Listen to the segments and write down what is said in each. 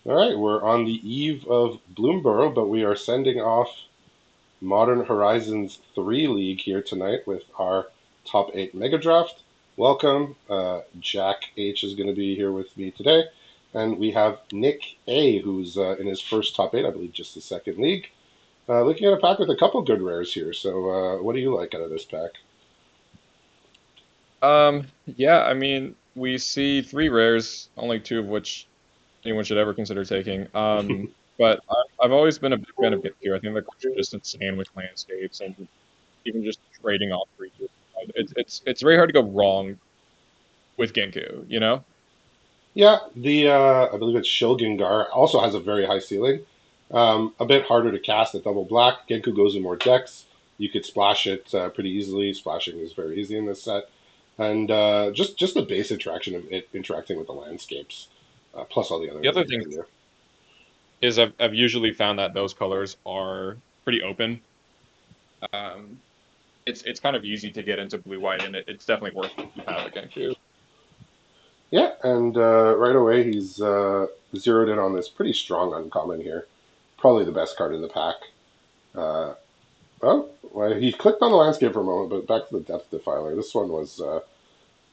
All right, we're on the eve of Bloomborough, but we are sending off Modern Horizons 3 League here tonight with our top 8 Megadraft. Welcome. Jack H is going to be here with me today. And we have Nick A, who's in his first top 8, I believe just the second league. Looking at a pack with a couple good rares here. So, what do you like out of this pack? Yeah, I mean, we see three rares, only two of which anyone should ever consider taking. But I've always been a big fan of Genku. I think the cards are just insane with landscapes and even just trading off creatures. It's very hard to go wrong with Genku, you know? Yeah, the I believe it's Shilgengar also has a very high ceiling. A bit harder to cast at double black. Genku goes in more decks. You could splash it pretty easily. Splashing is very easy in this set, and just the base interaction of it interacting with the landscapes, plus all the other The things other it thing can do. is I've usually found that those colors are pretty open. Um, it's kind of easy to get into blue white, and it's definitely worth it if you have a Genku. Yeah, and right away he's zeroed in on this pretty strong uncommon here. Probably the best card in the pack. Uh, well, he clicked on the landscape for a moment, but back to the Depth Defiler. This one was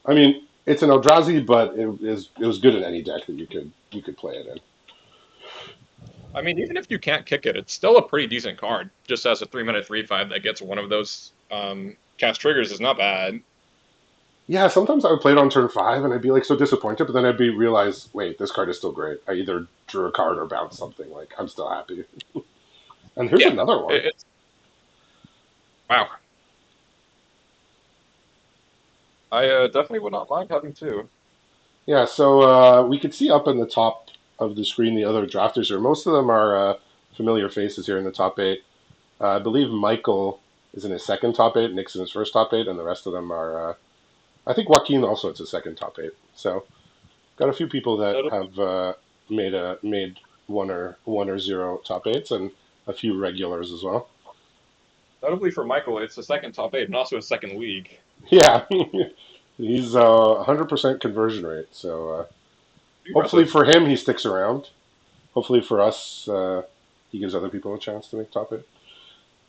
I mean, it's an Eldrazi, but it was good in any deck that you could play it in. I mean, even if you can't kick it, it's still a pretty decent card. Just as a 3 minute 3/5 that gets one of those cast triggers is not bad. Yeah, sometimes I would play it on turn 5, and I'd be like so disappointed, but then I'd be realize, wait, this card is still great. I either drew a card or bounced something. Like I'm still happy. And here's Yeah, another one. it's wow. I definitely would not mind having two. Yeah, so we could see up in the top of the screen the other drafters here. Most of them are familiar faces here in the top 8. I believe Michael is in his second top 8, Nick's in his first top 8, and the rest of them are. I think Joaquin also it's his second top 8. So got a few people that Notably, have made one or zero top eights, and a few regulars as well. notably for Michael, it's the second top eight and also a second league. Yeah, he's 100% conversion rate. So Pretty hopefully impressive. for him, he sticks around. Hopefully for us, he gives other people a chance to make top eight.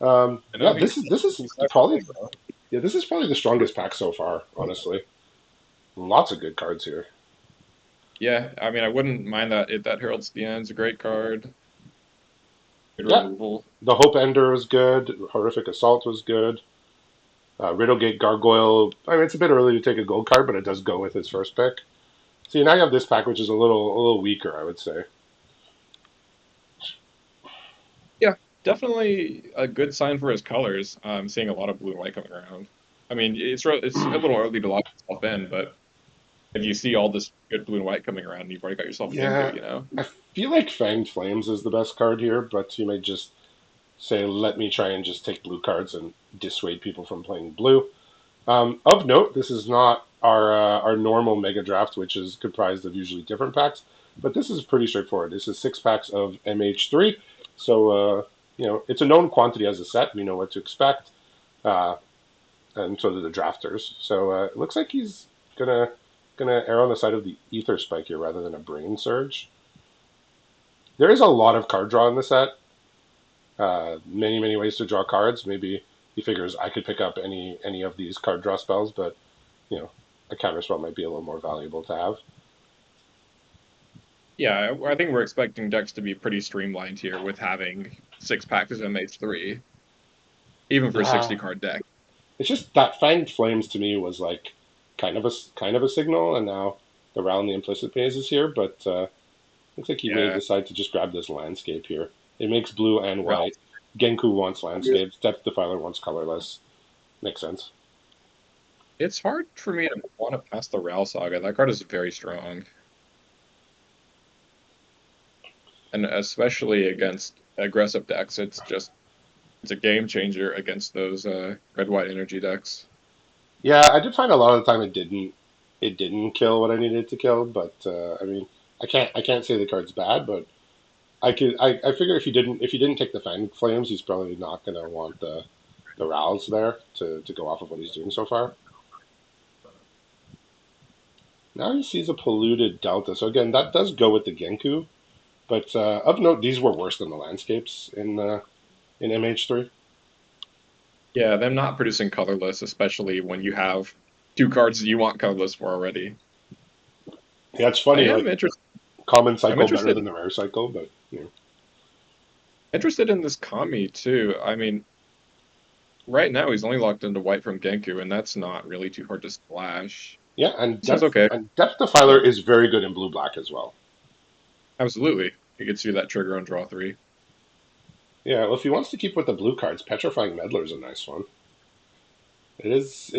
And Yeah, now this is he's back probably on Mega. yeah this is probably the strongest pack so far. Honestly, lots of good cards here. Yeah, I mean, I wouldn't mind that. That Herald's the End's a great card. Good Yeah, removal. the Hope Ender was good. Horrific Assault was good. Riddlegate Gargoyle. I mean, it's a bit early to take a gold card, but it does go with his first pick. So now you have this pack, which is a little weaker, I would say. Yeah, definitely a good sign for his colors. Seeing a lot of blue and white coming around. I mean, it's a little early to lock yourself in, but if you see all this good blue and white coming around, you've already got yourself a Yeah, Genku, you know? I feel like Fanged Flames is the best card here, but you may just say, let me try and just take blue cards and dissuade people from playing blue. Of note, this is not our normal Mega Draft, which is comprised of usually different packs, but this is pretty straightforward. This is 6 packs of MH3, so it's a known quantity as a set. We know what to expect, uh, and so do the drafters. So it looks like he's gonna gonna err on the side of the Ether Spike here rather than a Brain Surge. There is a lot of card draw in the set. Many ways to draw cards. Maybe he figures I could pick up any of these card draw spells, but you know, a counterspell might be a little more valuable to have. Yeah, I think we're expecting decks to be pretty streamlined here with having 6 packs of MH3, even for a 60 Yeah, card deck. it's just that Fanged Flames to me was like kind of a signal, and now the round the implicit phase is here, but looks like he may Yeah, decide to just grab this landscape here. It makes blue and Ralph. white. Genku wants landscapes. Depth Defiler wants colorless. Makes sense. It's hard for me to want to pass the Ral Saga. That card is very strong, and especially against aggressive decks, it's a game changer against those red white energy decks. Yeah, I did find a lot of the time it didn't kill what I needed to kill, but I mean I can't say the card's bad, but I figure if he didn't take the Fang Flames, he's probably not gonna want the Rals there to go off of what he's doing so far. Now he sees a polluted Delta, so again that does go with the Genku. But of note, these were worse than the landscapes in MH3. Yeah, them not producing colorless, especially when you have two cards that you want colorless for already. Yeah, it's I funny. am Like interested. common I'm cycle better interested than the rare cycle, but interested in this Kami too. I mean, right now he's only locked into white from Genku, and that's not really too hard to splash. yeah, Seems okay. and depth defiler But is very good in blue black as well. absolutely, he gets you that trigger on draw three. Yeah, well, if he wants to keep with the blue cards, petrifying meddler is a nice one. It is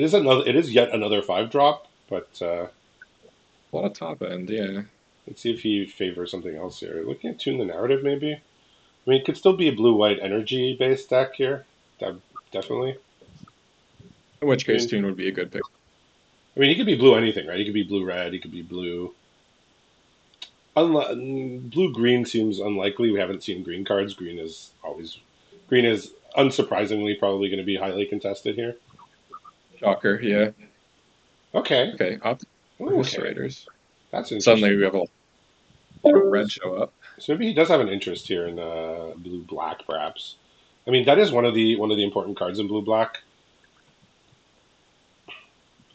yet another 5 drop, but A lot of top end, yeah. let's see if he favors something else here. Looking at tune the narrative, maybe. I mean, it could still be a blue white energy based deck here. Definitely. In which I case, mean, Tune would be a good pick. he could be blue anything, right? He could be blue red. He could be blue. Blue green seems unlikely. We haven't seen green cards. Green is unsurprisingly probably going to be highly contested here. Shocker, yeah. Okay. Okay, Okay. Eviscerators. That's Suddenly interesting. we have a lot of red show up. So maybe he does have an interest here in blue black, perhaps. I mean, that is one of the important cards in blue black.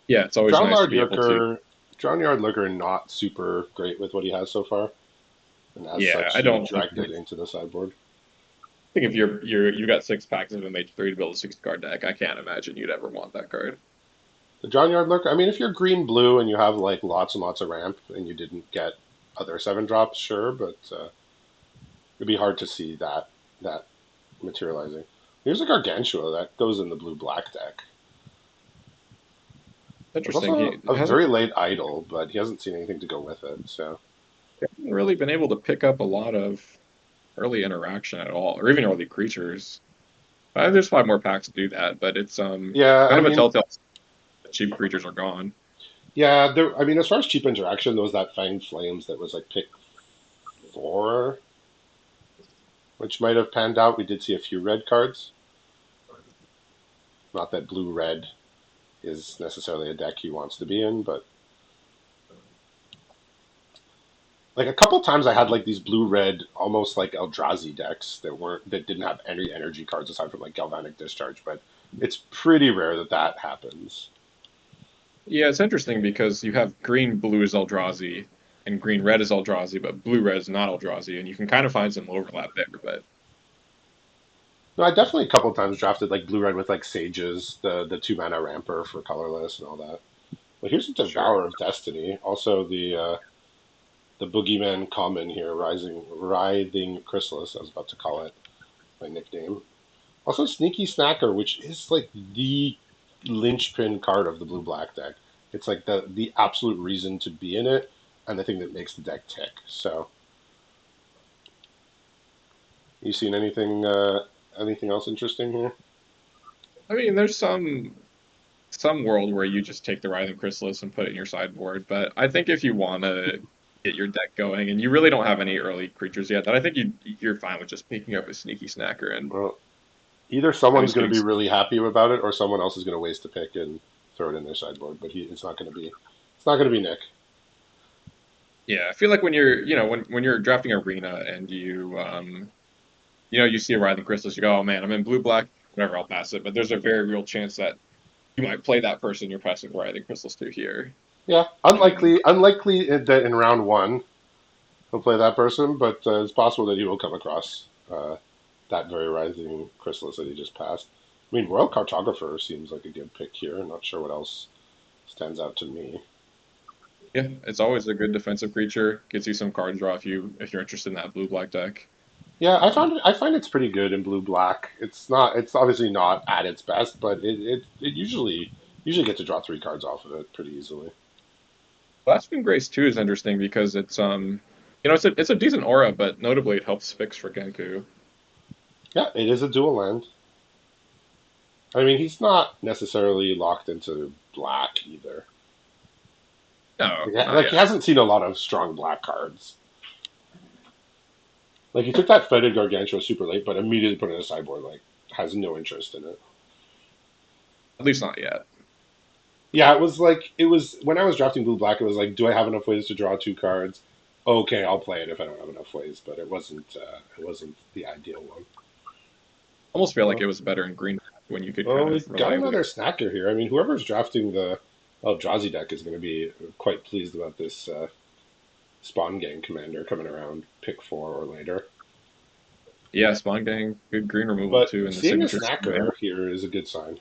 Yeah, it's always nice to Drownlord be able to. Lurker, Drownlord Lurker, not super great with what he has so far, and as Yeah, such, I he don't think. dragged it into the sideboard. I think if you got 6 packs of MH3 to build a 6 card deck, I can't imagine you'd ever want that card. The Drownlord Lurker. I mean, if you're green blue and you have like lots and lots of ramp and you didn't get other 7 drops, sure, but it'd be hard to see that materializing. Here's a Gargantua that goes in the blue black deck. There's Interesting. also He a hasn't very late idol, but he hasn't seen anything to go with it. So really been able to pick up a lot of early interaction at all, or even early creatures. There's 5 more packs to do that, but it's yeah, I kind of a mean, telltale that cheap creatures are gone. yeah, there. I mean, as far as cheap interaction, there was that Fanged Flames that was like pick 4, which might have panned out. We did see a few red cards. Not that blue red is necessarily a deck he wants to be in, but like a couple times I had like these blue red, almost like Eldrazi decks that didn't have any energy cards aside from like Galvanic Discharge, but it's pretty rare that that happens. Yeah, it's interesting because you have green blue is Eldrazi and green red is Eldrazi, but blue red is not Eldrazi, and you can kind of find some overlap there. But No, I definitely a couple times drafted like blue red with like Sages, the 2 mana ramper for colorless and all that. But here's a sure, Devourer of Destiny, also the Boogeyman common here, writhing chrysalis. I was about to call it my nickname. Also, Sneaky Snacker, which is like the linchpin card of the blue black deck. It's like the absolute reason to be in it, and the thing that makes the deck tick. So, you seen anything else interesting here? I mean, there's some world where you just take the Writhing Chrysalis and put it in your sideboard, but I think if you want to get your deck going and you really don't have any early creatures yet, then I think you're fine with just picking up a Sneaky Snacker and Well, either at someone's least going to getting. be really happy about it, or someone else is going to waste a pick and throw it in their sideboard. But it's not going to be Nick. Yeah, I feel like when you're, when you're drafting Arena and you see a Writhing Chrysalis, you go, oh man, I'm in blue black, whatever, I'll pass it. But there's a very real chance that you might play that person you're passing Writhing Crystals to here. Yeah, And unlikely that in round one he'll play that person, but it's possible that he will come across that very rising chrysalis that he just passed. I mean, Royal Cartographer seems like a good pick here. I'm not sure what else stands out to me. yeah, it's always a good defensive creature. Gets you some card draw if you're interested in that blue black deck. Yeah, Um, I find it's pretty good in blue black. It's not it's obviously not at its best, but it usually get to draw 3 cards off of it pretty easily. Blaspheme Grace 2 is interesting because it's a decent aura, but notably it helps fix for Genku. Yeah, it is a dual land. I mean, he's not necessarily locked into black either. No, not Like he yet. hasn't seen a lot of strong black cards. Like he took that Fetid Gargantua super late, but immediately put it in a sideboard. Like has no interest in it. At least not yet. Yeah, it was when I was drafting blue black. It was like, do I have enough ways to draw 2 cards? Okay, I'll play it if I don't have enough ways, but it wasn't the ideal one. Almost feel like Well, it was better in green when you could well, kind we of got reliably. another snacker here. I mean, whoever's drafting the Eldrazi deck is going to be quite pleased about this Spawn Gang commander coming around pick 4 or later. Yeah, Spawn Gang, good green removal But too, and the seeing a signature mana. snacker here is a good sign.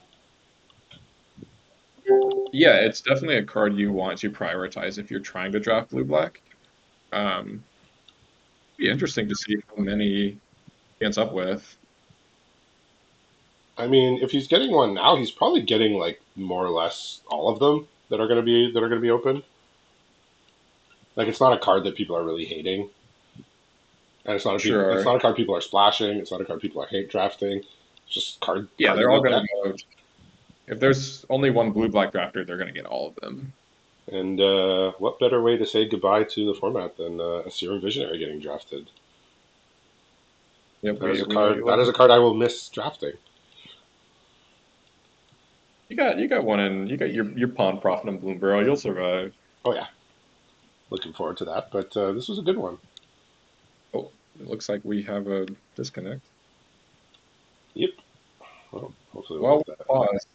Yeah, it's definitely a card you want to prioritize if you're trying to draft blue black. Um, Be interesting to see how many he ends up with. I mean, if he's getting one now, he's probably getting like more or less all of them that are going to be open. Like it's not a card that people are really hating, and it's Sure. not a card people are splashing. It's not a card people are hate drafting. It's just a Yeah, card they're they're all going to going get. to go. If there's only one blue black drafter, they're going to get all of them. And what better way to say goodbye to the format than a Serum Visionary getting drafted? Yep, That is a we know card. you That love is a them. card I will miss drafting. You got one in. You got your pawn profit in Bloomburrow. You'll survive. Oh yeah, looking forward to that. But this was a good one. Oh, it looks like we have a disconnect. Yep. Well, hopefully we'll Well, get that. pause.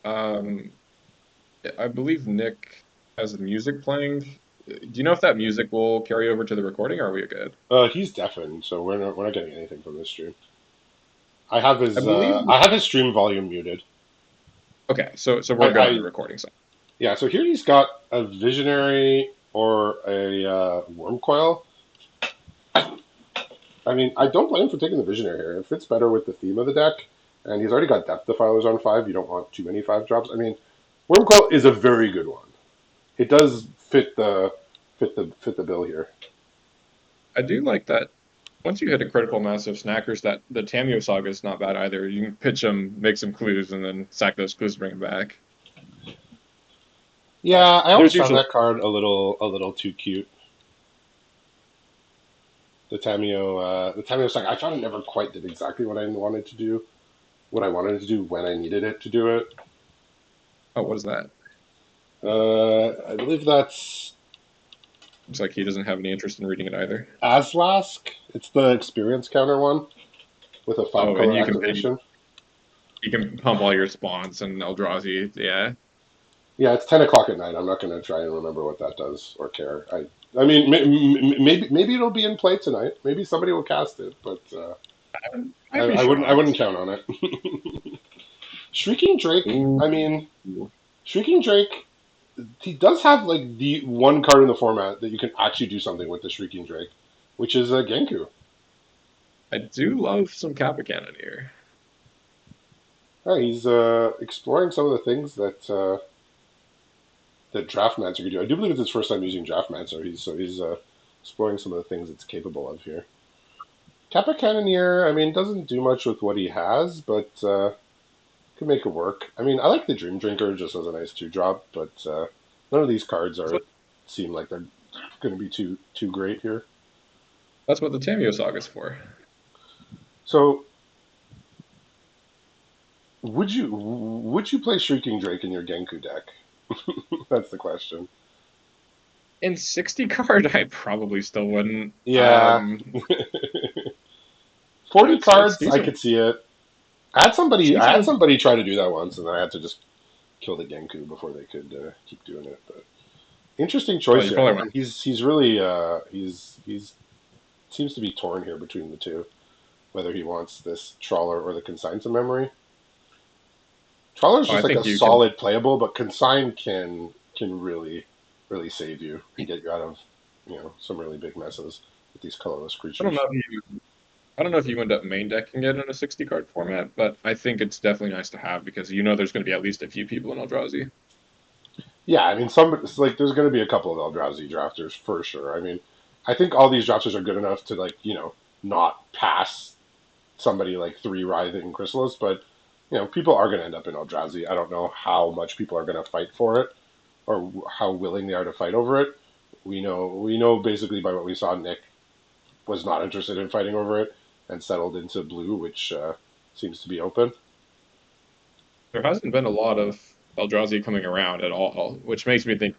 Um, I believe Nick has the music playing. Do you know if that music will carry over to the recording, or are we good? He's deafened, so we're not getting anything from this stream. I believe. I have his stream volume muted. Okay, so I, we're good on the I recording side. yeah. So here he's got a Visionary or a Worm Coil. I mean, I don't blame him for taking the Visionary here. It fits better with the theme of the deck, and he's already got Depth Defilers on 5. You don't want too many 5 drops. I mean, Worm Coil is a very good one. It does fit the bill here. I do like that. Once you hit a critical mass of snackers, that the Tamio Saga is not bad either. You can pitch them, make some clues, and then sack those clues, bring them back. Yeah, I always There's found usually that card a little too cute. The Tamio Saga. I found it never quite did exactly what I wanted to do. What I wanted to do when I needed it to do it. oh, what is that? I believe that's Looks like he doesn't have any interest in reading it either. Aslask. It's the experience counter one with a five Oh, and color activation. you can pump all your spawns and Eldrazi. Yeah, Yeah, it's 10 o'clock at night. I'm not going to try and remember what that does or care. I mean, maybe it'll be in play tonight. Maybe somebody will cast it, but I'd be I wouldn't. I wouldn't shocked. count on it. Shrieking Drake. Ooh, I mean, Shrieking Drake. He does have like the one card in the format that you can actually do something with the Shrieking Drake, which is a Genku. I do love some Kappa Cannon here. Yeah, he's exploring some of the things that Draftmancer could do. I do believe it's his first time using Draftmancer. He's exploring some of the things it's capable of here. Kappa Cannoneer, I mean, doesn't do much with what he has, but could make it work. I mean, I like the Dream Drinker just as a nice 2 drop, but none of these cards That's are what seem like they're going to be too great here. that's what the Tamio Saga's for. So, would you play Shrieking Drake in your Genku deck? That's the question. In 60 card, I probably still wouldn't. Yeah, 40 It's cards, I decent. could see it. It's I decent had with somebody try to do that once, and I had to just kill the Genku before they could keep doing it. But interesting oh, choice you here. I probably mean, want. he's really he's seems to be torn here between the two, whether he wants this Trawler or the Consign to Memory. Trawler's Oh, I just like a think you can. solid playable, but Consign can really save you and get you out of some really big messes with these colorless I don't creatures. know if I don't know if you end up main decking it in a 60 card format, but I think it's definitely nice to have because you know there's going to be at least a few people in Eldrazi. Yeah, I mean, some it's like there's going to be a couple of Eldrazi drafters for sure. I mean, I think all these drafters are good enough to like not pass somebody like 3 Writhing Chrysalis, but people are going to end up in Eldrazi. I don't know how much people are going to fight for it or how willing they are to fight over it. We know basically by what we saw, Nick was not interested in fighting over it and settled into blue, which seems to be open. There hasn't been a lot of Eldrazi coming around at all, which makes me think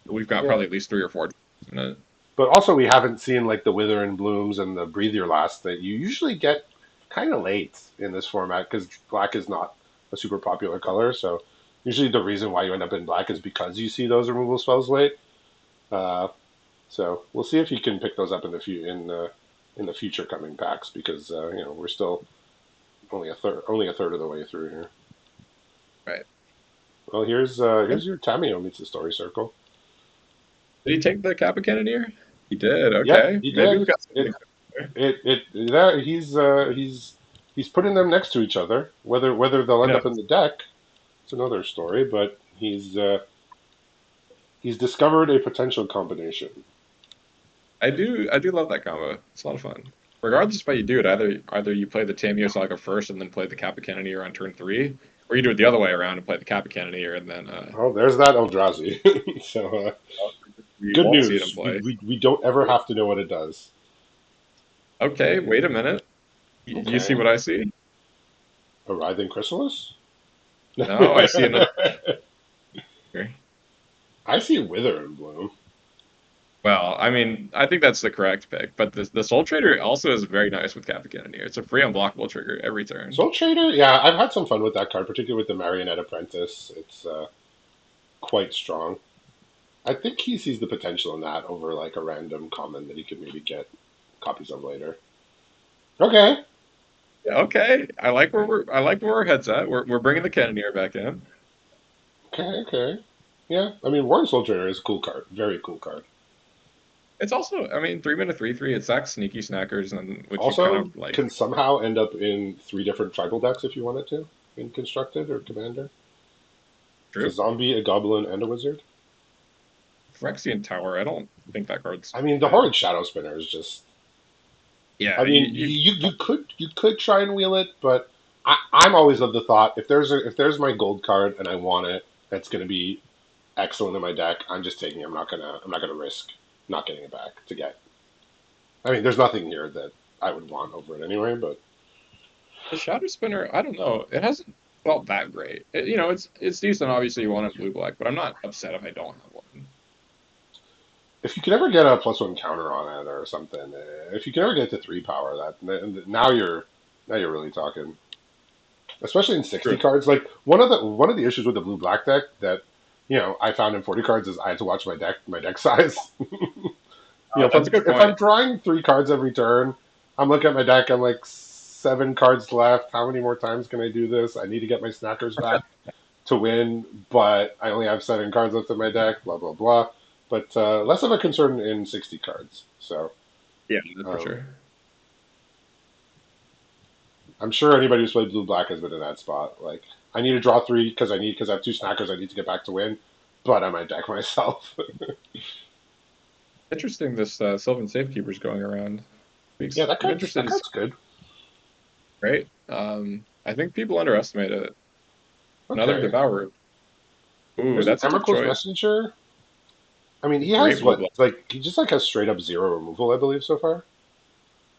we've got Yeah, probably at least 3 or 4. isn't it? But also, we haven't seen like the Wither and Blooms and the Breathe Your Last that you usually get kind of late in this format because black is not a super popular color. So usually the reason why you end up in black is because you see those removal spells late. Uh, so we'll see if you can pick those up in the future coming packs because we're still only a third of the way through here. Right. Well, here's your Tameo meets the story circle. Did he take the Kappa Cannoneer? He did. Yep, Okay, he maybe we did. got It something there. that he's putting them next to each other. Whether they'll end Yeah, up in the deck, it's another story. But he's discovered a potential combination. I do love that combo. It's a lot of fun. Regardless of how you do it, either you play the Tamiyo Saga first and then play the Kappa Cannoneer on turn three, or you do it the other way around and play the Kappa Cannoneer and then Oh, there's that Eldrazi. So we good won't see it in news. We, play. we we don't ever have to know what it does. Okay, wait a minute. You see Okay, what I see? a writhing chrysalis. No, I see another. I see wither and bloom. Well, I mean, I think that's the correct pick, but the Soul Trader also is very nice with Kappa Cannoneer. It's a free unblockable trigger every turn. Soul Trader, yeah, I've had some fun with that card, particularly with the Marionette Apprentice. It's quite strong. I think he sees the potential in that over like a random common that he could maybe get copies of later. Okay, Yeah, okay, I like where our heads at. We're bringing the Cannoneer back in. okay. Yeah, I mean, Warren Soldier is a cool card. Very cool card. It's also, I mean, 3 mana 3/3. It sacks Sneaky Snackers, and which you kind Also, of like. can somehow end up in three different tribal decks if you wanted to, in Constructed or Commander. It's a True. zombie, a goblin, and a wizard. Phyrexian Tower. I don't think that card's I mean, the bad. Horrid Shadow Spinner is just. I Yeah, mean, you could try and wheel it, but I'm always of the thought if there's my gold card and I want it, that's going to be excellent in my deck. I'm just taking it. I'm not gonna risk not getting it back to get. I mean, there's nothing here that I would want over it anyway. But the Shadow Spinner. I don't know. It hasn't felt that great. It's decent. Obviously, you want it blue black, but I'm not upset if I don't have one. if you can ever get a +1 counter on it or something, if you can ever get to 3 power, that now you're really talking. Especially in 60 True. cards, like one of the issues with the blue black deck that I found in 40 cards is I had to watch my deck size. If That's I'm a good if point. I'm drawing 3 cards every turn, I'm looking at my deck. I'm like 7 cards left. How many more times can I do this? I need to get my snackers back to win, but I only have 7 cards left in my deck. Blah blah blah. But less of a concern in 60 cards. So Yeah, that's for um, sure. I'm sure anybody who's played blue black has been in that spot. Like I need to draw 3 because I have 2 snackers. I need to get back to win, but I might deck myself. Interesting. This Sylvan Safekeeper's going around. Yeah, that I'm card's interested that to see. card's good. Right. I think people underestimate it. Another Okay. Devourer. Ooh, There's an that's a tough Emrakul's choice. Messenger. I mean, he Great has blue what black. like he just like has straight up 0 removal, I believe, so far.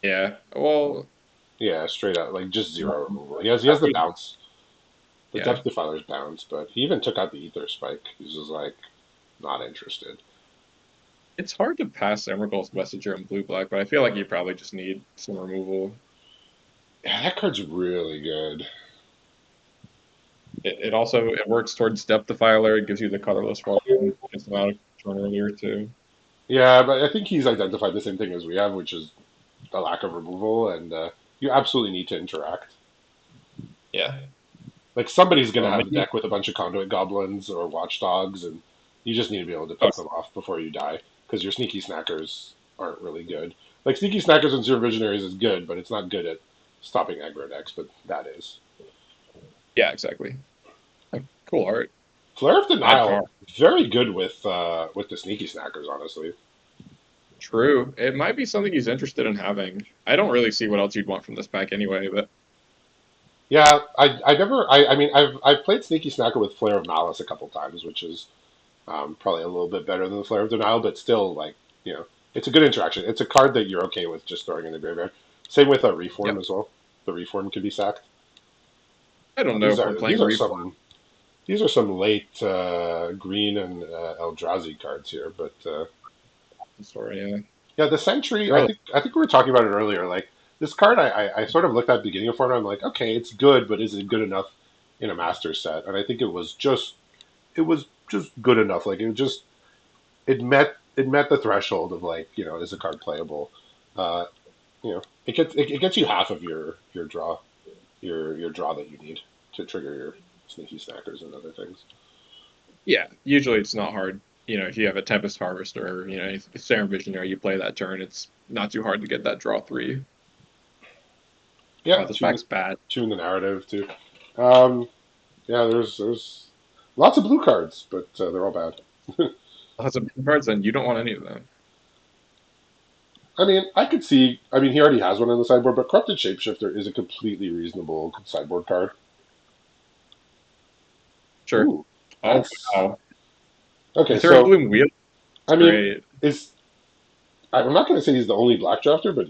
Yeah. Well, Yeah, straight up like just no, 0 removal. He has I the would. bounce, the Yeah. Depth Defiler's bounce, but he even took out the Ether Spike. He's just like not interested. It's hard to pass Emrakul's Messenger in blue black, but I feel like you probably just need some removal. Yeah, that card's really good. It works towards Depth Defiler. It gives you the colorless one. Gets them out of turn earlier too. Yeah, but I think he's identified the same thing as we have, which is the lack of removal, and you absolutely need to interact. Yeah. Like somebody's gonna Well, have a maybe. deck with a bunch of conduit goblins or watchdogs, and you just need to be able to Oh, pick them off before you die because your sneaky snackers aren't really good. Like sneaky snackers and zero visionaries is good, but it's not good at stopping aggro decks. But that is yeah, exactly. Cool art. Flare of Bad card. Denial. Very good with the sneaky snackers, honestly. True. It might be something he's interested in having. I don't really see what else you'd want from this pack anyway, but Yeah, I never I mean I've played sneaky snacker with Flare of Malice a couple times, which is probably a little bit better than the Flare of Denial, but still, like, it's a good interaction. It's a card that you're okay with just throwing in the graveyard. Same with a Reform yep. as well. The Reform can be sacked. I don't know These if we're are playing these are Reform. some late green and Eldrazi cards here, but the story. Yeah, Yeah, the Sentry. they're all I think we were talking about it earlier. Like this card, I sort of looked at the beginning of format. I'm like, okay, it's good, but is it good enough in a master set? And I think it was just good enough. Like it met the threshold of like is the card playable? Uh, it gets you half of your draw your draw that you need to trigger your sneaky snackers and other things. yeah. Usually it's not hard. If you have a Tempest Harvester, Serum Visionary, you play that turn. It's not too hard to get that draw three. Yeah, This pack's bad. tune the narrative too. Um, yeah, there's lots of blue cards, but they're all bad. Lots of cards, and you don't want any of them. I mean, I could see. I mean, he already has one in the sideboard, but Corrupted Shapeshifter is a completely reasonable sideboard card. Sure. Ooh, Oh that's wow, okay. Ethereal So, Bloom Wheel. It's I mean, great. is I'm not going to say he's the only black drafter, but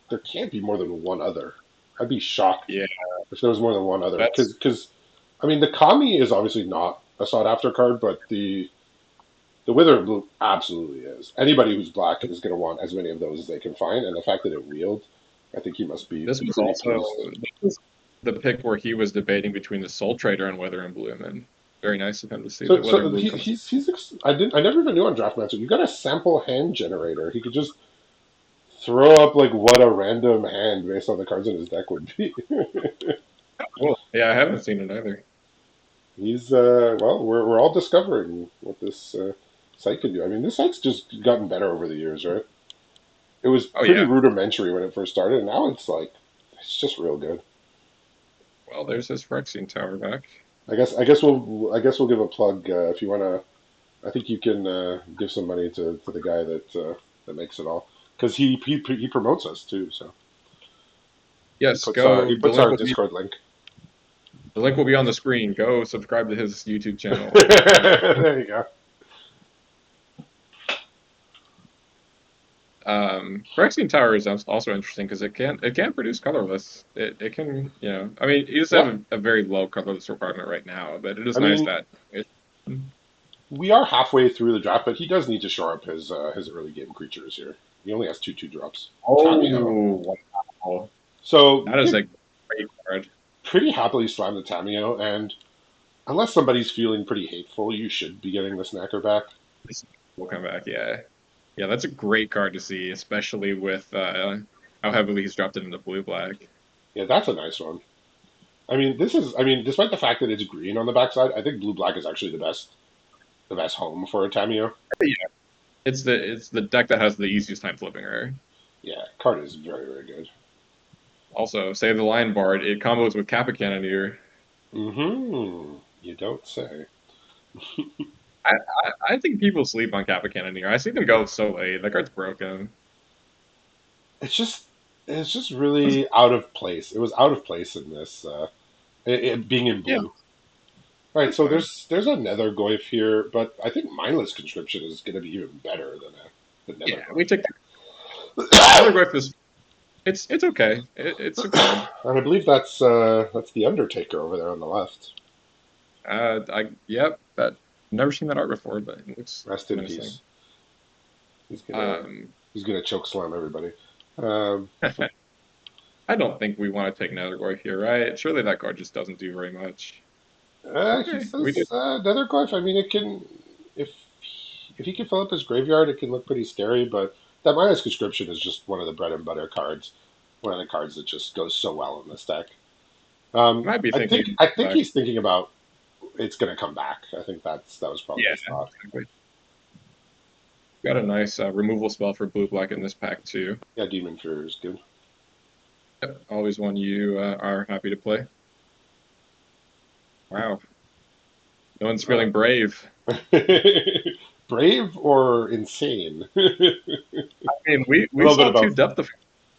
there can't be more than one other. I'd be shocked Yeah, if there was more than one other, that's because I mean, the Kami is obviously not a sought after card, but the Wither and Blue absolutely is. Anybody who's black is going to want as many of those as they can find, and the fact that it wheeled, I think he must be this was pretty also pleased. this was the pick where he was debating between the Soul Trader and Wither and Bloom, and very nice of him to see that Wither and So Bloom comes. I never even knew on Draftmaster you got a sample hand generator. He could just throw up like what a random hand based on the cards in his deck would be. Well, yeah, I haven't seen it either. He's well, we're all discovering what this site can do. I mean, this site's just gotten better over the years, right? It was Oh pretty yeah. rudimentary when it first started, and now it's like it's just real good. Well, there's his Phyrexian Tower back. I guess we'll give a plug if you want to. I think you can give some money to the guy that makes it all because he promotes us too. So Yes, he go. puts our Discord link. The link will be on the screen. Go subscribe to his YouTube channel. There you go. Phyrexian Tower is also interesting because it can produce colorless. It can I mean he does have Yeah, a very low colorless requirement right now, but it is I nice mean that it. we are halfway through the draft, but he does need to shore up his early game creatures here. He only has two drops. Tameo. Oh wow, So that you is a could great card. pretty happily slam the Tameo, and unless somebody's feeling pretty hateful, you should be getting the Snacker back. This will come back. Yeah, yeah, that's a great card to see, especially with how heavily he's dropped it into blue black. Yeah, that's a nice one. I mean, despite the fact that it's green on the backside, I think blue black is actually the best home for a Tameo. Yeah, it's the deck that has the easiest time flipping her. Yeah, card is very, very good. Also, Save the Lion Bard, it combos with Kappa Cannoneer. Mm-hmm. You don't say. I think people sleep on Kappa Cannoneer. I see them go so late. That card's broken. It's just it's just really out of place. It was out of place in this it being in Yeah, blue. Right, that's so fine. there's a Nether Goyf here, but I think mindless conscription is going to be even better than a Nether Yeah, we Goyf. take Nether Glyph is it's okay. It's a card. And I believe that's the Undertaker over there on the left. I yep. That never seen that art before, but it looks Rest in menacing. peace. He's gonna Um, he's gonna choke slam everybody. I don't think we want to take Nether Glyph here, right? Surely that card just doesn't do very much. He Okay, we did. says Nether Goyf. I mean, it can if if he can fill up his graveyard, it can look pretty scary. But that minus conscription is just one of the bread and butter cards. One of the cards that just goes so well in this deck. Might be thinking I think back. he's thinking about it's going to come back. I think that was probably Yeah, his thought. exactly. Got a nice removal spell for blue black in this pack too. Yeah, Demon Fury is good. Yep, always one you are happy to play. Wow, no one's Uh, feeling brave. brave or insane? A I mean, we little bit saw of two both. depth of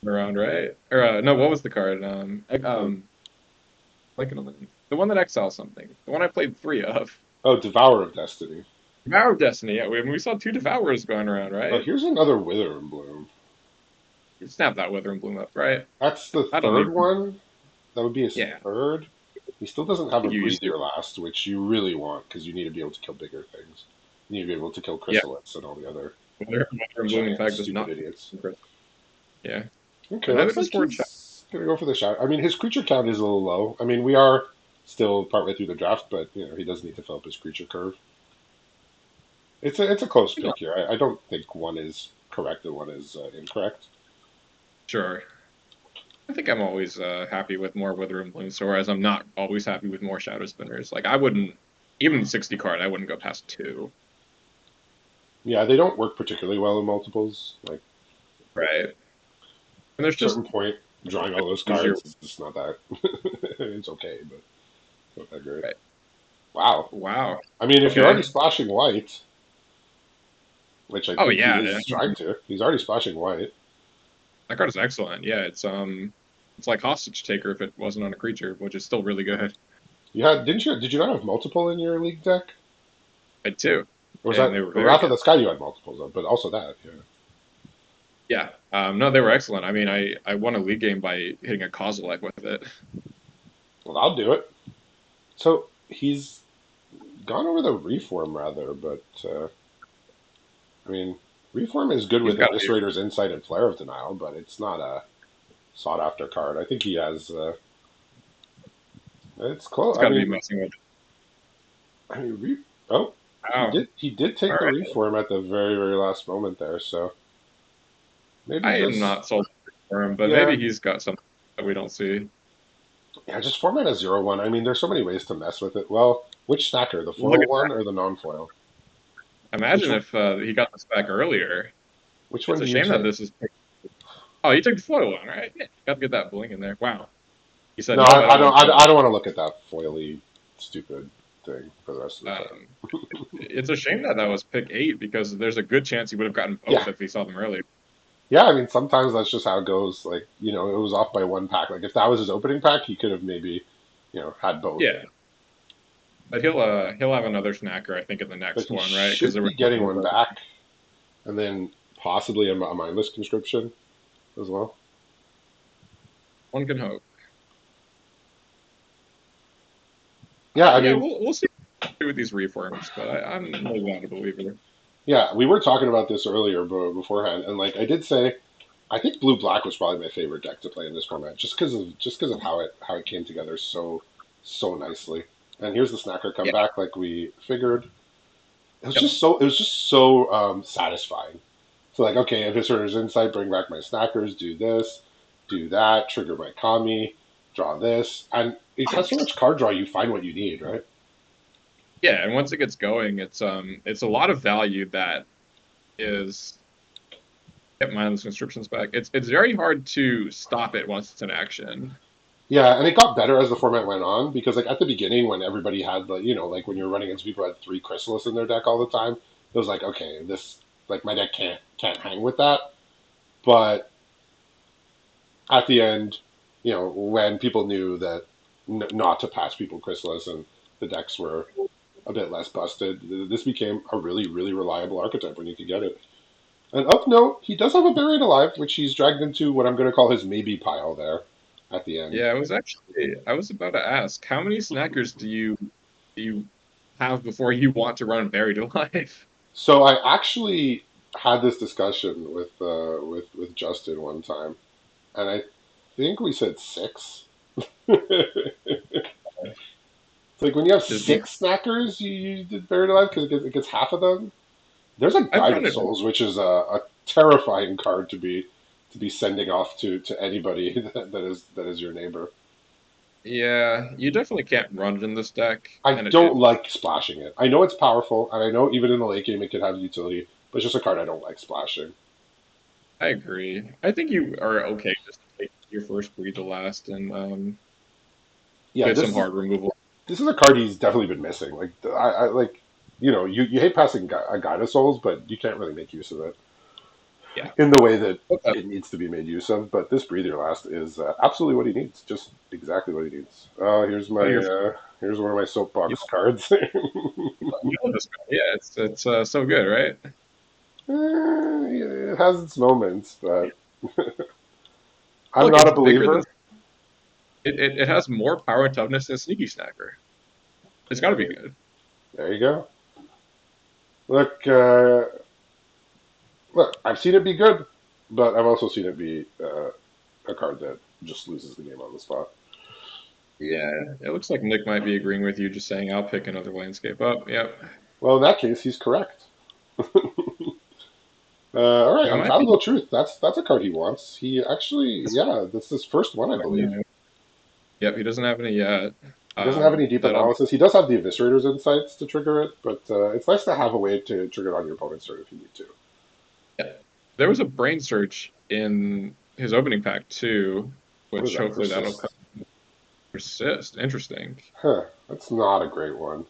around, right? Or no, what was the card? Like the one that exiles something. The one I played three of. Oh, Devourer of Destiny. Devour of Destiny. Yeah, we saw two Devourers going around, Oh, right? here's another Wither and Bloom. You snap that Wither and Bloom up, right? That's the I don't third even. one. That would be his Yeah, I third. He still doesn't have a think you Breathe used to. Your Last, which you really want because you need to be able to kill bigger things. You need to be able to kill Yeah, Chrysalids and all the other. Whether in Blooming Giant Fact does stupid not. idiots. Yeah, Okay, and neither looks does like Ford Chat. he's gonna go for the shot. I mean, his creature count is a little low. I mean, we are still partway through the draft, but he does need to fill up his creature curve. It's a close pick here. I don't think one is correct and one is incorrect. Sure. I think I'm always happy with more Wither and Bloom, so whereas I'm not always happy with more Shadow Spinners. Like I wouldn't even 60 card, I wouldn't go past two. Yeah, they don't work particularly well in multiples. Like Right. And at there's a just certain point, drawing all those easier. cards is just not that. It's okay, but it's not that great. Right. Wow. Wow. I mean, if you're already Okay. splashing white, which I Oh think he yeah, is trying to, he's already splashing white. that card is excellent. Yeah, it's like hostage taker if it wasn't on a creature, which is still really good. Did you not have multiple in your league deck? I had two, Or was and that they were very Wrath of good. the Sky? You had multiples of, but also that. Yeah. Yeah. No, they were excellent. I mean, I won a league game by hitting a Kozilek with it. Well, I'll do it. So he's gone over the reform rather, but I mean, reform is good He's with got to be. Eviscerator's Insight and Flare of Denial, but it's not a sought after card. I think he has. It's close. He's I got to be mean, messing with. I mean, oh, Wow. he did All take the right. reform at the very last moment there. So maybe I am just not sold for him, but yeah, maybe he's got something that we don't see. yeah, just format a 0/1. I mean, there's so many ways to mess with it. Well, which stacker, the Look foil at one that. or the non-foil? Which Imagine one? if he got this back earlier. Which one It's a do you shame that take? this is. Oh, you took the foil one, right? Yeah, got to get that bling in there. Wow. He said, No, nope, I don't want foil. I don't want to look at that foily, stupid thing for the rest of the time. Um, it's a shame that that was pick 8 because there's a good chance he would have gotten Yeah, both if he saw them earlier. yeah. I mean, sometimes that's just how it goes. Like, it was off by one pack. Like, if that was his opening pack, he could have maybe, had both. Yeah, but he'll have another snacker I think in the But next he one, right? Because should there be getting one back, and then possibly a mindless conscription as well. one can hope. Yeah, I Yeah, mean, we'll see with these reforms, but I'm maybe not a believer. yeah, we were talking about this earlier beforehand, and like I did say, I think blue black was probably my favorite deck to play in this format, just because of how it came together so nicely. And here's the snacker come Yeah. back like we figured. Yep. It was just so satisfying. So like, okay, if Viscer's Insight, bring back my snackers, do this, do that, trigger my Kami, draw this, and it has so much card draw. You find what you need, right? Yeah, and once it gets going, it's a lot of value that is get mindless conscriptions back. It's very hard to stop it once it's in action. Yeah, and it got better as the format went on because like at the beginning when everybody had like when you were running against people who had three Chrysalis in their deck all the time, it was like, okay, this like my deck can't hang with that. But at the end, when people knew that not to pass people Chrysalis and the decks were a bit less busted, this became a really reliable archetype when you could get it. And up note, he does have a Buried Alive, which he's dragged into what I'm going to call his maybe pile there at the end. Yeah, I was about to ask, how many snackers do you have before you want to run Buried Alive? So I actually had this discussion with Justin one time, and I think we said six. It's like when you have Just be, six snackers, you did Buried Alive because it gets half of them. There's a I've Guide run of it. Souls, which is a terrifying card to be sending off to anybody that is your neighbor. Yeah, you definitely can't run it in this deck, I and don't like splashing it. I know it's powerful, and I know even in the late game it could have utility, but it's just a card I don't like splashing. I agree. I think you are okay just to take your first breed to last and Yeah, get this some is hard removal. this is a card he's definitely been missing. Like I like, you hate passing a Guide of Souls, but you can't really make use of it Yeah. in the way that Okay. it needs to be made use of. But this Breather Last is absolutely what he needs, just exactly what he needs. Oh, you're here's one of my you soapbox cards. you know this guy. Yeah, it's so good, right? It has its moments, but I'm Look, not it's a bigger than believer. it has more power and toughness than Sneaky Snacker. It's got I to be mean, good. there you go. Look, Look, I've seen it be good, but I've also seen it be a card that just loses the game on the spot. Yeah, it looks like Nick might be agreeing with you, just saying I'll pick another landscape up. Yep. Well, in that case, he's correct. All right, It might be. Unfathomable Truth. That's a card he wants. He actually, yeah, that's his first one, I believe. Yep, he doesn't have any yet. He doesn't have any deep That'll. analysis. He does have the Eviscerator's Insights to trigger it, but it's nice to have a way to trigger it on your opponent's turn if you need to. Yeah. There was a brain search in his opening pack too, What does which that hopefully that'll come persist? persist. Interesting. Huh, that's not a great one.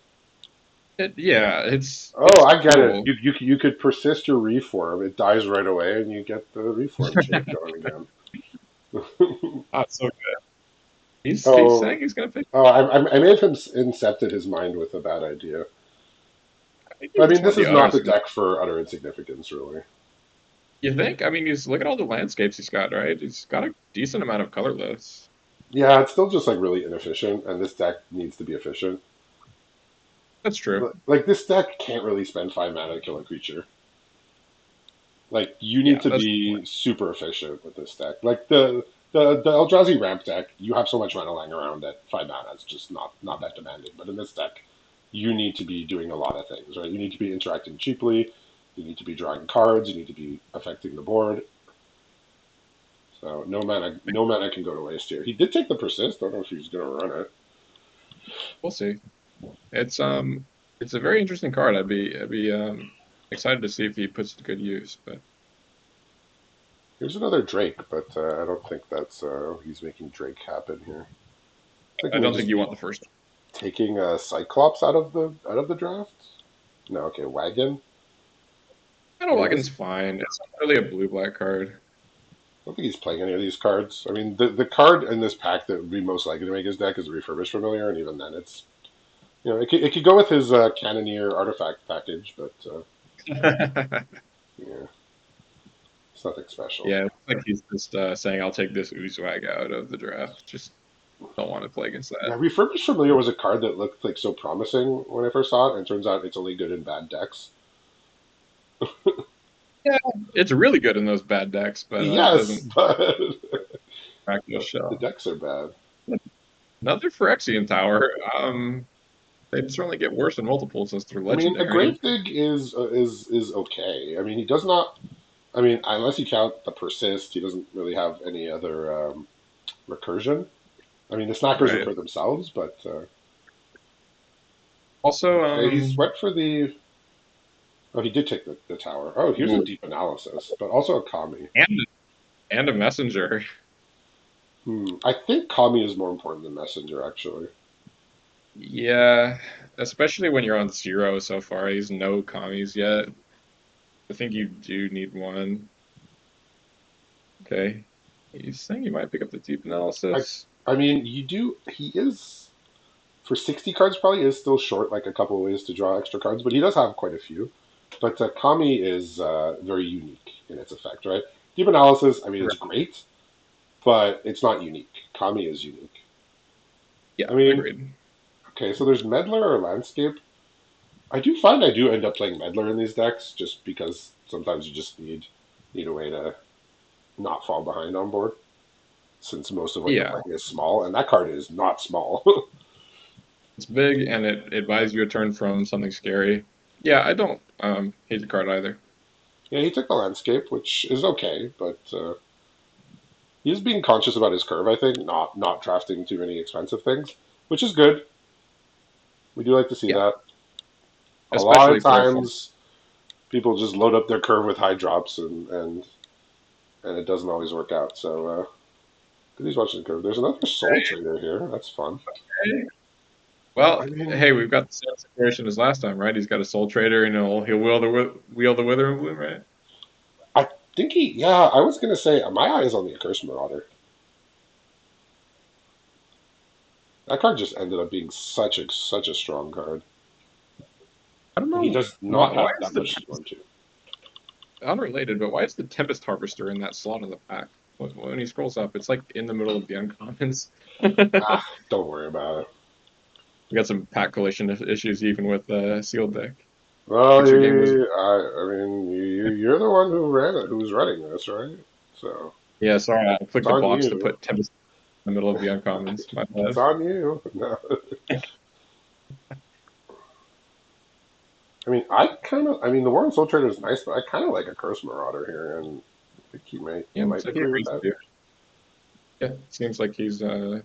Yeah, Oh, it's I get it. cool. You could persist your reform. It dies right away, and you get the reform chain going again. Ah, it's so good. He's oh, saying he's gonna pick. I may have him incepted his mind with a bad idea. I think he I mean, just this want the is utter not the insignificant. deck for utter insignificance, really. You think? I mean, he's look at all the landscapes he's got, right? He's got a decent amount of colorless. Yeah, it's still just like really inefficient, and this deck needs to be efficient. That's true. Like this deck can't really spend 5 mana to kill a creature. Like you need Yeah, to that's be super efficient with this deck. Like the Eldrazi ramp deck, you have so much mana lying around that 5 mana is just not that demanding. But in this deck, you need to be doing a lot of things, right? You need to be interacting cheaply. You need to be drawing cards. You need to be affecting the board. So no mana can go to waste here. He did take the persist. I don't know if he's going to run it. we'll see. It's it's a very interesting card. I'd be excited to see if he puts it to good use. But Here's another Drake, but I don't think that's he's making Drake happen here. I think I we don't think just you be want the first. taking Cyclops out of the draft. No, okay, Wagon. I don't I mean, like this. it's fine. It's not really a blue black card. I don't think he's playing any of these cards. I mean, the card in this pack that would be most likely to make his deck is a Refurbished Familiar, and even then, it's it could go with his Cannoneer artifact package, but yeah, it's nothing special. Yeah, it's like he's just saying, "I'll take this Oozwag out of the draft." Just don't want to play against Yeah, that. Refurbished Familiar was a card that looked like so promising when I first saw it, and it turns out it's only good in bad decks. Yeah, it's really good in those bad decks, but it Yes, doesn't but crack the the shell. decks are bad. Another Phyrexian Tower. They certainly get worse in multiples since they're I mean, a legendary. Gravedig is okay. I mean, he does not. I mean, unless you count the persist, he doesn't really have any other recursion. I mean, the snackers Right. recur themselves, but Also, okay, he's went for the. Oh, he did take the tower. Oh, here's a ooh, deep analysis, but also a Kami. and and a messenger. I think Kami is more important than Messenger, actually. Yeah, especially when you're on zero so far. He's no commies yet. I think you do need one. Okay. He's saying you might pick up the deep I, analysis. I mean, you do. He is for 60 cards, probably is still short, like a couple of ways to draw extra cards, but he does have quite a few. But Kami is very unique in its effect, right? Deep analysis, I mean, it's Right. great, but it's not unique. Kami is unique. Yeah, I mean, agreed. okay, so there's Meddler or Landscape. I do find I do end up playing Meddler in these decks just because sometimes you just need a way to not fall behind on board, since most of what you're Yeah, playing is small, and that card is not small. it's big and it buys you a turn from something scary. Yeah, I don't hate the card either. Yeah, he took the Landscape, which is okay, but he's being conscious about his curve. I think not drafting too many expensive things, which is good. We do like to see Yeah, that. A lot especially of for a form. times, people just load up their curve with high drops, and it doesn't always work out. So, good he's watching the curve. There's another Soul Trader here. That's fun. Well, I mean, hey, we've got the same situation as last time, right? He's got a Soul Trader and he'll wield the Withering Bloom, right? I think he. Yeah, I was gonna say my eye is on the Accursed Marauder. That card just ended up being such a strong card, I don't and he know does not why have is that the much Storm too. unrelated, but why is the Tempest Harvester in that slot of the pack? When he scrolls up, it's like in the middle of the uncommons. Ah, don't worry about it. We got some pack collision issues even with the sealed deck. Well, What's your game was? I mean, you're the one who ran it, who's running this, right? So Yeah, sorry, I it's clicked the on box to you. put Tempest in the middle of the uncommons. My It's bad. on you. No. I mean, I mean, the Warren Soul Trader is nice, but I kind of like a Curse Marauder here, and I think you Yeah, looks might like he agree with agrees that. to. Yeah, seems like he's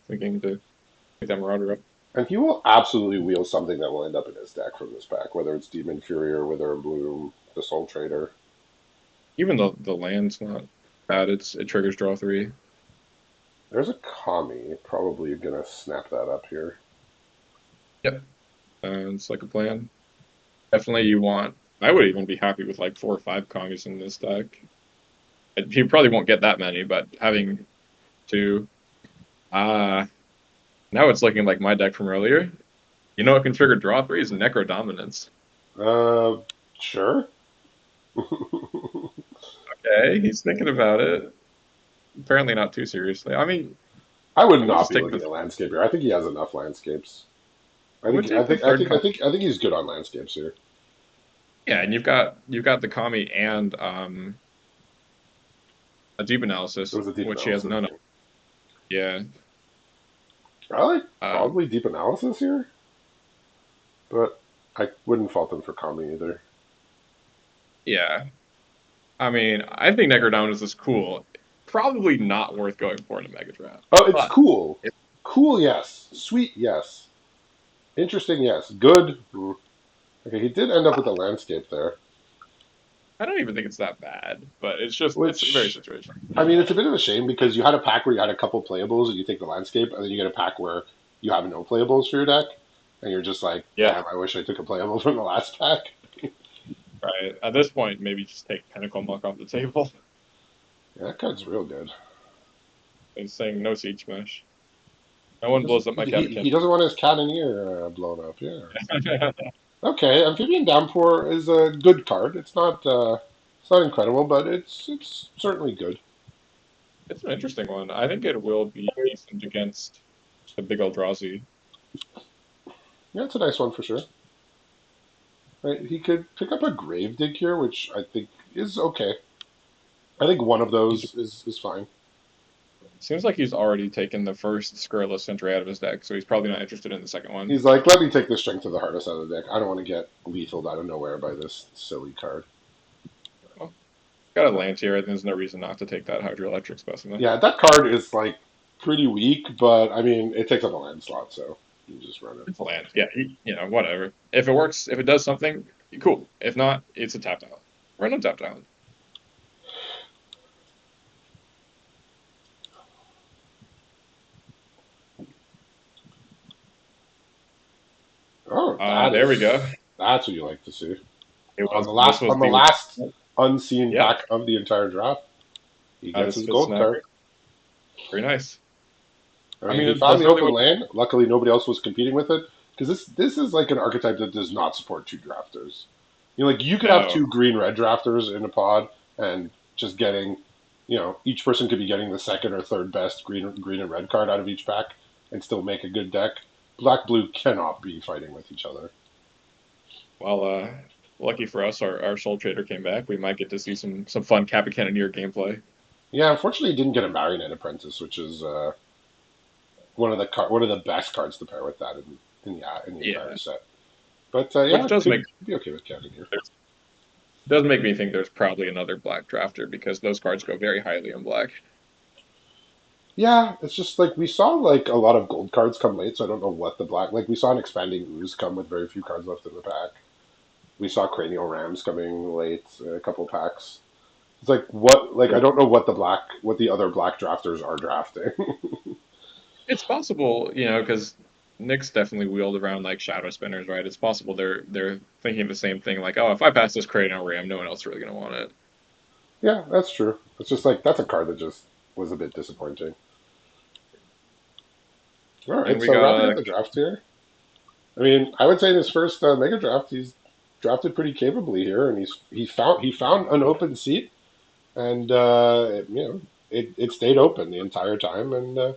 thinking to pick that Marauder up. And he will absolutely wheel something that will end up in his deck from this pack, whether it's Demon Fury or Wither and Bloom, the Soul Trader. Even though the land's not bad, it triggers draw three. There's a Kami, probably gonna snap that up here. Yep, it's like a plan. Definitely, you want. I would even be happy with like 4 or 5 Kongs in this deck. You probably won't get that many, but having two. Ah, now it's looking like my deck from earlier. You know what can trigger draw three is Necro Dominance. Uh, sure. Okay, he's thinking about it. Apparently not too seriously. I mean, I would I would not just be take looking the. at landscape here. I think he has enough landscapes. I would take the third Kami. I think he's good on landscapes here. Yeah, and you've got the Kami and a deep It analysis, was a deep which he has analysis none of. thing. Yeah. I like Um, probably deep analysis here, but I wouldn't fault him for Kami either. yeah. I mean, I think Necrodominus is cool. Probably not worth going for in a Mega Draft. Oh, it's But cool. it, Cool, yes. Sweet, yes. Interesting, yes. Good. Okay, he did end up with a landscape there, I don't even think it's that bad, but it's very which situational. I mean, it's a bit of a shame because you had a pack where you had a couple playables and you take the landscape, and then you get a pack where you have no playables for your deck, and you're just like, Yeah, damn, I wish I took a playable from the last pack. right. At this point, maybe just take Pinnacle Muck off the table Yeah, that card's real good. and saying no Siege Mesh. No one blows up my He Catacombs. doesn't want his cannoneer blown up. Yeah. Okay, Amphibian Downpour is a good card. It's not incredible, but it's certainly good. It's an interesting one. I think it will be decent against the big Eldrazi. Yeah, it's a nice one for sure. Right, he could pick up a Gravedigg here, which I think is okay. I think one of He's those is fine. seems like he's already taken the first Scurrilous Sentry out of his deck, so he's probably not interested in the second one. He's like, let me take the Strength of the Hardest out of the deck. I don't want to get lethaled out of nowhere by this silly card. Well, got a land here, and there's no reason not to take that Hydroelectric Specimen. Yeah, that card is like pretty weak, but I mean, it takes up a land slot, so you just run it. It's a land. Yeah, whatever. If it works, if it does something, cool. If not, it's a tapped island. Run untapped island. Oh, There we go. that's what you like to see. It was. This was On the the. last unseen Yeah, pack of the entire draft, he that gets is his Fist gold card. Snapper. Very nice. I I mean, he mean, found that's the really open what. lane. Luckily, nobody else was competing with it because this is like an archetype that does not support two drafters. You know, like you could have No. two green red drafters in a pod and just getting, each person could be getting the second or third best green and red card out of each pack and still make a good deck. Black blue cannot be fighting with each other. Well, lucky for us, our Soul Trader came back. We might get to see some fun Kappa Cannoneer gameplay. Yeah, unfortunately, he didn't get a Marionette Apprentice, which is one of the best cards to pair with that in the entire Yeah, set. But yeah, which it could be okay with Cannoneer. does make me think there's probably another black drafter because those cards go very highly in black. Yeah, it's just like we saw like a lot of gold cards come late, so I don't know what the black like we saw an expanding ooze come with very few cards left in the pack. We saw cranial rams coming late, a couple packs. It's like what like I don't know what the other black drafters are drafting. It's possible, because Nick's definitely wheeled around like shadow spinners, right? It's possible they're thinking the same thing, like, oh, if I pass this Cranial Ram, no one else is really gonna want it. Yeah, that's true. It's just like that's a card that just was a bit disappointing. All And right, we so wrapping got up the draft here. I mean, I would say in his first mega draft, he's drafted pretty capably here, and he found an open seat, and it stayed open the entire time, and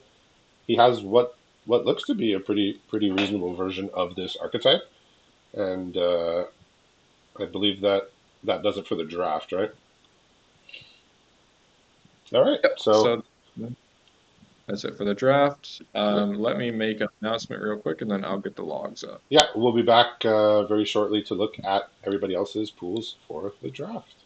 he has what looks to be a pretty reasonable version of this archetype, and I believe that that does it for the draft, right? All right. Yep. So So that's it for the draft. okay. Let me make an announcement real quick, and then I'll get the logs up. Yeah, we'll be back very shortly to look at everybody else's pools for the draft.